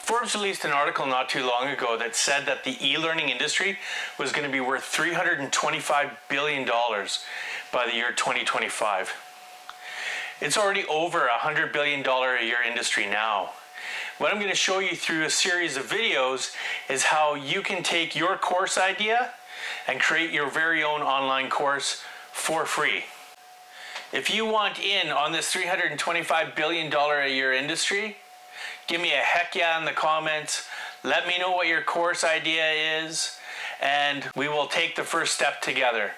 Forbes released an article not too long ago that said that the e-learning industry was going to be worth $325 billion by the year 2025. It's already over a $100 billion a year industry now. What I'm going to show you through a series of videos is how you can take your course idea and create your very own online course for free. If you want in on this $325 billion a year industry, give me a heck yeah in the comments. Let me know what your course idea is, and we will take the first step together.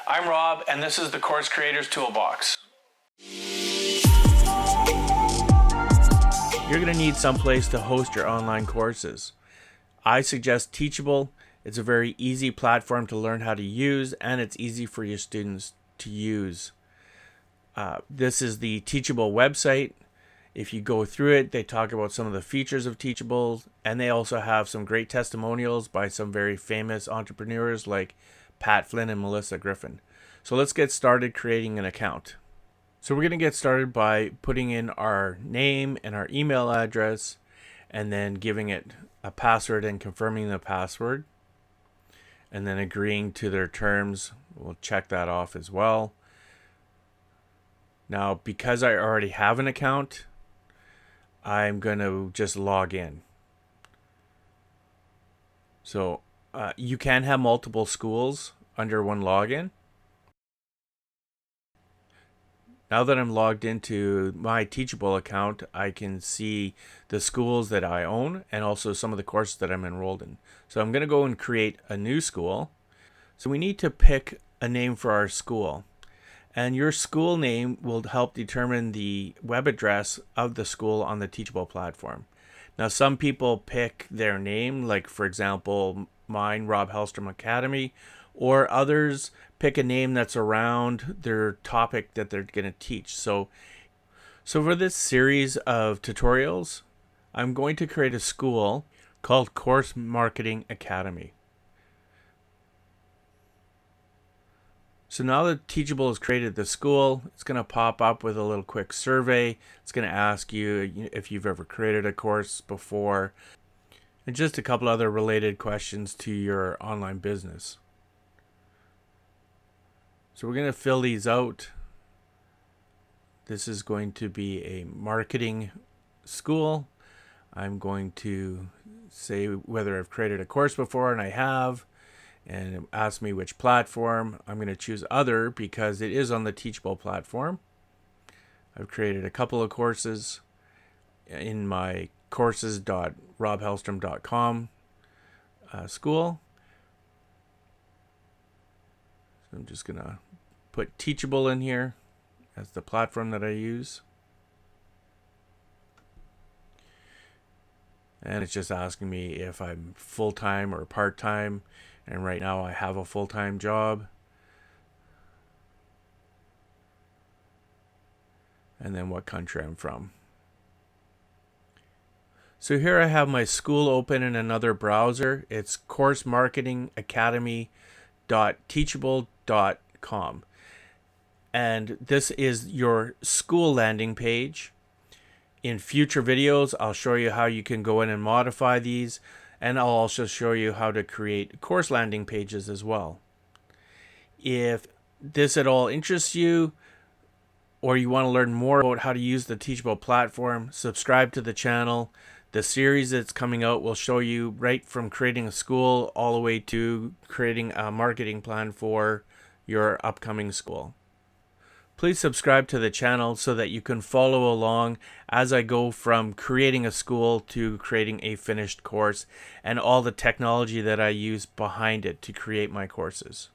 I'm Rob, and this is the Course Creators Toolbox. You're going to need someplace to host your online courses. I suggest Teachable. It's a very easy platform to learn how to use, and it's easy for your students to use. This is the Teachable website. If you go through it, they talk about some of the features of Teachable, and they also have some great testimonials by some very famous entrepreneurs like Pat Flynn and Melissa Griffin. So let's get started creating an account. So we're going to get started by putting in our name and our email address, and then giving it a password and confirming the password, and then agreeing to their terms. We'll check that off as well. Now, because I already have an account, I'm going to just log in. So you can have multiple schools under one login. Now that I'm logged into my Teachable account, I can see the schools that I own and also some of the courses that I'm enrolled in. So I'm going to go and create a new school. So we need to pick a name for our school. And your school name will help determine the web address of the school on the Teachable platform. Now, some people pick their name, like for example, mine, Rob Hellstrom Academy, or others pick a name that's around their topic that they're going to teach. So for this series of tutorials, I'm going to create a school called Course Marketing Academy. So now that Teachable has created the school, it's going to pop up with a little quick survey. It's going to ask you if you've ever created a course before, and just a couple other related questions to your online business. So we're going to fill these out. This is going to be a marketing school. I'm going to say whether I've created a course before, and I have. And it asks me which platform. I'm going to choose other because it is on the Teachable platform. I've created a couple of courses in my courses.robhellstrom.com school. So I'm just going to put Teachable in here as the platform that I use. And it's just asking me if I'm full-time or part-time. And right now I have a full-time job. And then what country I'm from. So here I have my school open in another browser. It's coursemarketingacademy.teachable.com. And this is your school landing page. In future videos, I'll show you how you can go in and modify these. And I'll also show you how to create course landing pages as well. If this at all interests you, or you want to learn more about how to use the Teachable platform, subscribe to the channel. The series that's coming out will show you right from creating a school all the way to creating a marketing plan for your upcoming school. Please subscribe to the channel so that you can follow along as I go from creating a school to creating a finished course and all the technology that I use behind it to create my courses.